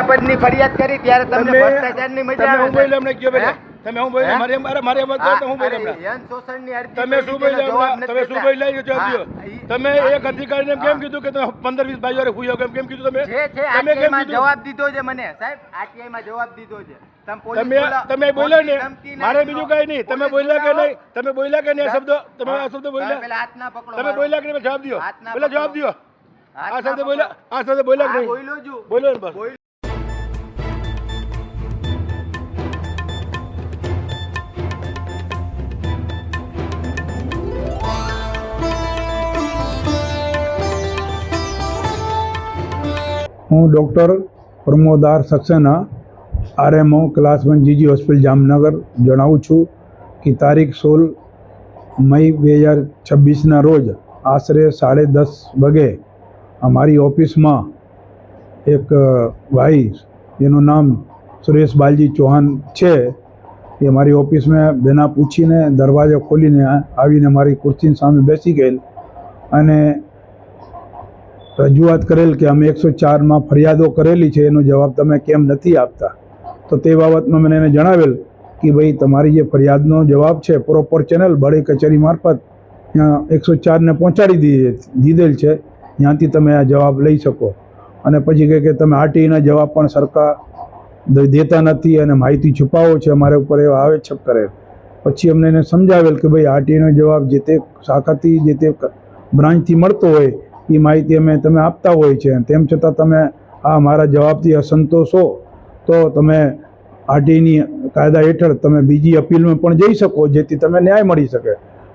પદની ફરિયાદ કરી ત્યારે તમને ભ્રષ્ટાચારની મજા આવે છે. બોલ્યા અમને કયો બેટા તમે હું બોલ્યા મારે વાત કરો તો હું બોલ્યા અમને યન શોષણની અરજી તમે શું બોલ્યા તમે શું બોલ્યા જવાબ દો. તમે એક અધિકારીને કેમ કીધું કે તમે 15-20 ભાઈઓને હુયો કેમ કીધું તમે જે છે આરટીઆઈ માં જવાબ દીધો છે મને સાહેબ આરટીઆઈ માં જવાબ દીધો છે. તમે બોલ્યા ને મારે બીજું કઈ નહીં તમે બોલ્યા કે નહીં તમે બોલ્યા કે નહીં શબ્દો તમે આ શબ્દ બોલ્યા પેલા હાથ ના પકડો તમે બોલ્યા કે નહીં જવાબ દો પેલા જવાબ દો આ શબ્દ બોલ્યા કે નહીં બોલ્યો છું બોલ્યો ને બસ. હું doctor Pramod R Saxena RMO class 1 GG hospital Jamnagar જણાવું છું કે તારીખ 16 મઈ 2026ના રોજ આશરે 10:30 વાગે અમારી ઓફિસમાં એક ભાઈ જેનું નામ સુરેશ બાલજી ચૌહાણ છે એ મારી ઓફિસમાં બેના પૂછીને દરવાજો ખોલીને આવીને મારી ખુરશીની સામે બેસી ગયેલ અને રજૂઆત કરેલ કે અમે 104માં ફરિયાદો કરેલી છે એનો જવાબ તમે કેમ નથી આપતા. તો તે બાબતમાં મને એને જણાવેલ કે ભાઈ તમારી જે ફરિયાદનો જવાબ છે પ્રોપર ચેનલ બળી કચેરી મારફત ત્યાં 104ને પહોંચાડી દીધેલ છે ત્યાંથી તમે આ જવાબ લઈ શકો. અને પછી કહે કે તમે આરટીઆઈના જવાબ પણ સરકાર દેતા નથી અને માહિતી છુપાવો છે અમારા ઉપર એવો આક્ષેપ કરેલ. પછી અમને એને સમજાવેલ કે ભાઈ આરટીઆઈનો જવાબ જે તે શાખાથી જે તે બ્રાન્ચથી મળતો હોય એ માહિતી તમે આપતા હોય છે. તેમ છતાં તમે આ મારા જવાબથી અસંતોષ હો તો તમે આરટીઆઈની કાયદા હેઠળ તમે બીજી અપીલમાં પણ જઈ શકો જેથી તમે ન્યાય મળી શકે.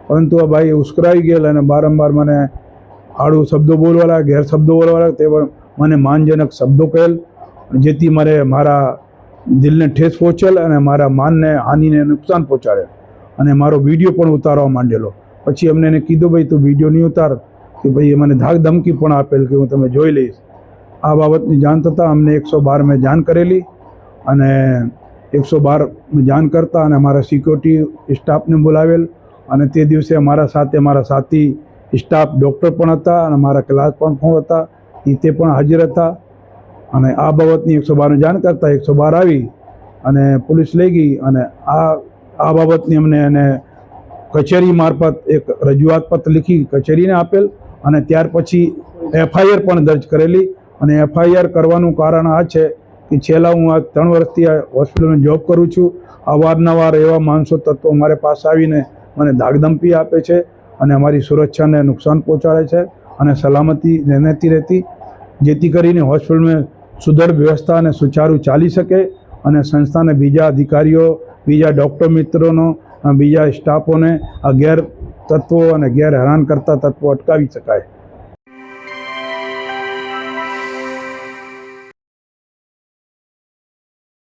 પરંતુ આ ભાઈ ઉશ્કેરાઈ ગયેલ અને વારંવાર મને આડું શબ્દો બોલવાના ગેરશબ્દો બોલવાના તે પણ મને માનજનક શબ્દો કહેલ જેથી મારે મારા દિલને ઠેસ પહોંચેલ અને મારા માનને હાનિને નુકસાન પહોંચાડેલ અને મારો વિડીયો પણ ઉતારવા માંડેલો. પછી અમને એને કીધું ભાઈ તું વિડીયો નહીં ઉતાર કે ભાઈ મને ધાક ધમકી પણ આપેલ કે હું તમે જોઈ લઈશ. આ બાબતની જાણ થતાં અમને 112 મેં જાણ કરેલી અને 112 જાણ કરતાં અને મારા સિક્યોરિટી સ્ટાફને બોલાવેલ અને તે દિવસે મારા સાથે મારા સાથી સ્ટાફ ડૉક્ટર પણ હતા અને મારા ક્લાસ પણ હતા તે પણ હાજર હતા. અને આ બાબતની 112ને જાણ કરતાં 112 આવી અને પોલીસ લઈ ગઈ અને આ બાબતની અમને એને કચેરી મારફત એક રજૂઆત પત્ર લીખી કચેરીને આપેલ અને ત્યાર પછી એફઆઈઆર પણ દર્જ કરેલી. અને એફઆઈઆર કરવાનું કારણ આ છે કે છેલ્લા હું આ 3 વર્ષથી આ હોસ્પિટલમાં જોબ કરું છું. અવારનવાર એવા માણસો તત્વો મારે પાસે આવીને મને ધાકધમકી આપે છે અને અમારી સુરક્ષાને નુકસાન પહોંચાડે છે અને સલામતી નથી રહેતી જેથી કરીને હોસ્પિટલમાં સુદૃઢ વ્યવસ્થા અને સુચારું ચાલી શકે અને સંસ્થાને બીજા અધિકારીઓ બીજા ડૉક્ટર મિત્રોનો બીજા સ્ટાફોને આ ગેર તત્વો અને ગેર હેરાન કરતા તત્વો અટકાવી શકાય.